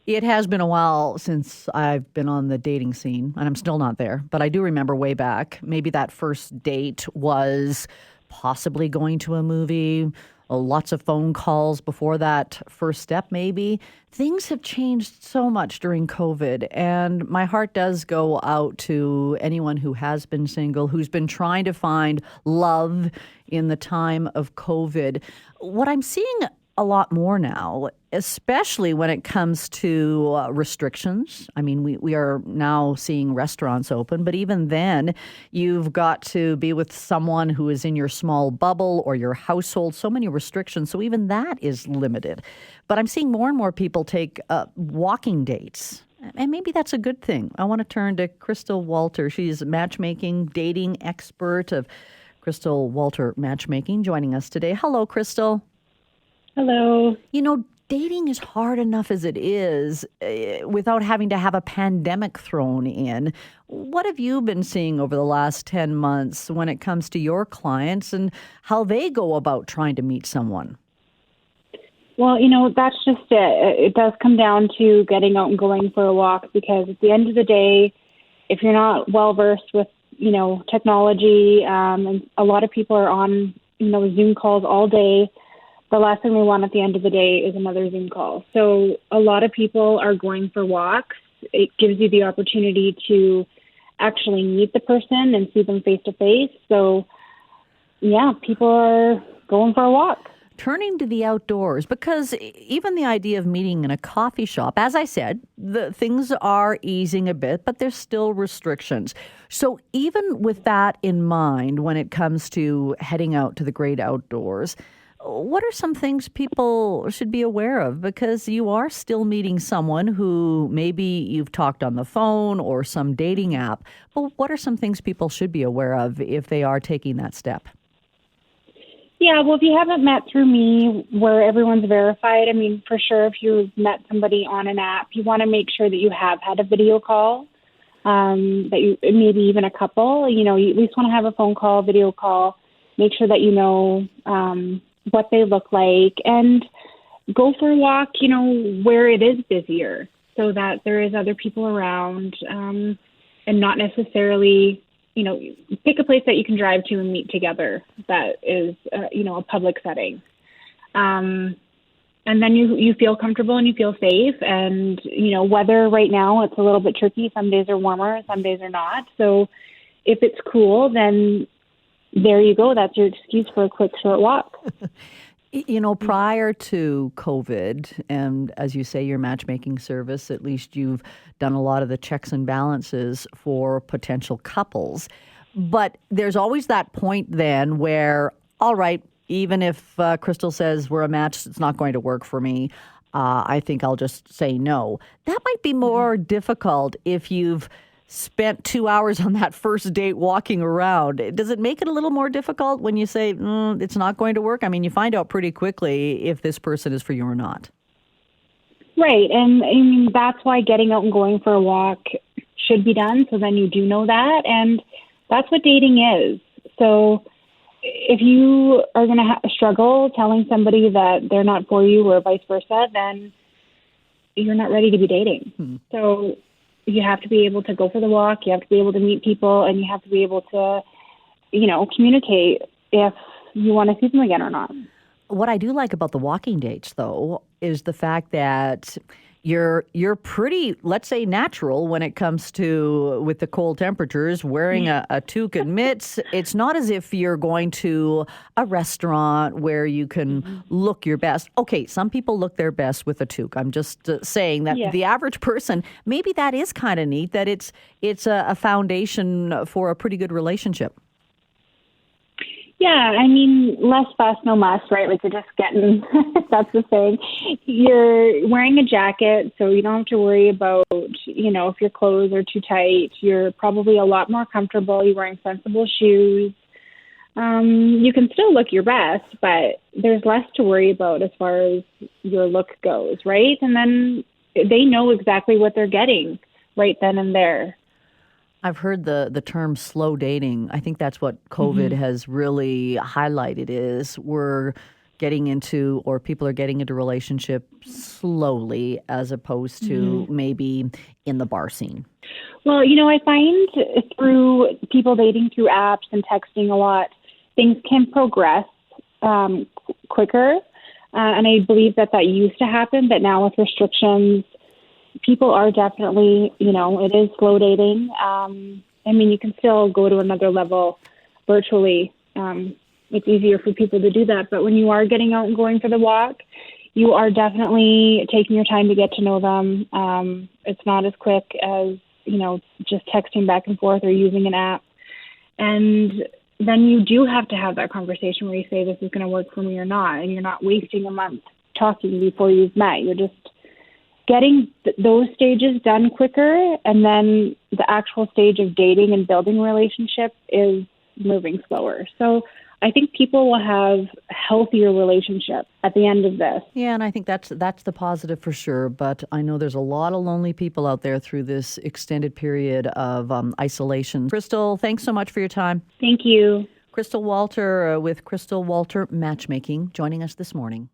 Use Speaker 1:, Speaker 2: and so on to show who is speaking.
Speaker 1: It has been a while since I've been on the dating scene, and I'm still not there. But I do remember way back, maybe that first date was possibly going to a movie, lots of phone calls before that first step, maybe. Things have changed so much during COVID, and my heart does go out to anyone who has been single, who's been trying to find love in the time of COVID. What I'm seeing a lot more now, especially when it comes to restrictions. I mean, we are now seeing restaurants open, but even then, you've got to be with someone who is in your small bubble or your household. So many restrictions. So even that is limited. But I'm seeing more and more people take walking dates. And maybe that's a good thing. I want to turn to Krystal Walter. She's a matchmaking, dating expert of Krystal Walter Matchmaking, joining us today. Hello, Krystal.
Speaker 2: Hello.
Speaker 1: You know, dating is hard enough as it is without having to have a pandemic thrown in. What have you been seeing over the last 10 months when it comes to your clients and how they go about trying to meet someone?
Speaker 2: Well, that's just it. It does come down to getting out and going for a walk, because at the end of the day, if you're not well versed with, technology, and a lot of people are on, Zoom calls all day. The last thing we want at the end of the day is another Zoom call. So a lot of people are going for walks. It gives you the opportunity to actually meet the person and see them face to face. So, yeah, people are going for a walk.
Speaker 1: Turning to the outdoors, because even the idea of meeting in a coffee shop, as I said, the things are easing a bit, but there's still restrictions. So even with that in mind, when it comes to heading out to the great outdoors, what are some things people should be aware of? Because you are still meeting someone who maybe you've talked on the phone or some dating app. But what are some things people should be aware of if they are taking that step?
Speaker 2: Yeah, well, if you haven't met through me where everyone's verified, I mean, for sure, if you've met somebody on an app, you want to make sure that you have had a video call, that you maybe even a couple. You at least want to have a phone call, video call, make sure that you know what they look like, and go for a walk, where it is busier so that there is other people around, and not necessarily, pick a place that you can drive to and meet together that is, a public setting. And then you feel comfortable and you feel safe, and, weather right now, it's a little bit tricky. Some days are warmer, some days are not. So if it's cool, then there you go. That's your excuse for a quick, short walk.
Speaker 1: Prior to COVID, and as you say, your matchmaking service, at least you've done a lot of the checks and balances for potential couples. But there's always that point then where, all right, even if Krystal says we're a match, it's not going to work for me, I think I'll just say no. That might be more difficult if you've spent 2 hours on that first date walking around. Does it make it a little more difficult when you say it's not going to work? I mean, you find out pretty quickly if this person is for you or not.
Speaker 2: Right. And I mean, that's why getting out and going for a walk should be done. So then you do know that. And that's what dating is. So if you are going to struggle telling somebody that they're not for you or vice versa, then you're not ready to be dating. So you have to be able to go for the walk, you have to be able to meet people, and you have to be able to, communicate if you want to see them again or not.
Speaker 1: What I do like about the walking dates, though, is the fact that you're pretty, let's say, natural when it comes to, with the cold temperatures, wearing a toque and mitts. It's not as if you're going to a restaurant where you can look your best. Okay, some people look their best with a toque. I'm just saying that the average person, maybe that is kind of neat, that it's a foundation for a pretty good relationship.
Speaker 2: Yeah, I mean, less fuss, no muss, right? Like, you're just getting, that's the thing. You're wearing a jacket, so you don't have to worry about, if your clothes are too tight. You're probably a lot more comfortable. You're wearing sensible shoes. You can still look your best, but there's less to worry about as far as your look goes, right? And then they know exactly what they're getting right then and there.
Speaker 1: I've heard the term slow dating. I think that's what COVID has really highlighted is we're getting into, or people are getting into relationships slowly as opposed to maybe in the bar scene?
Speaker 2: Well, I find through people dating through apps and texting a lot, things can progress quicker. And I believe that used to happen, but now with restrictions, people are definitely, it is slow dating. You can still go to another level virtually. It's easier for people to do that. But when you are getting out and going for the walk, you are definitely taking your time to get to know them. It's not as quick as, just texting back and forth or using an app. And then you do have to have that conversation where you say, this is going to work for me or not. And you're not wasting a month talking before you've met. You're just getting those stages done quicker. And then the actual stage of dating and building a relationship is moving slower. So I think people will have healthier relationships at the end of this.
Speaker 1: Yeah, and I think that's the positive for sure. But I know there's a lot of lonely people out there through this extended period of isolation. Krystal, thanks so much for your time.
Speaker 2: Thank you.
Speaker 1: Krystal Walter with Krystal Walter Matchmaking joining us this morning.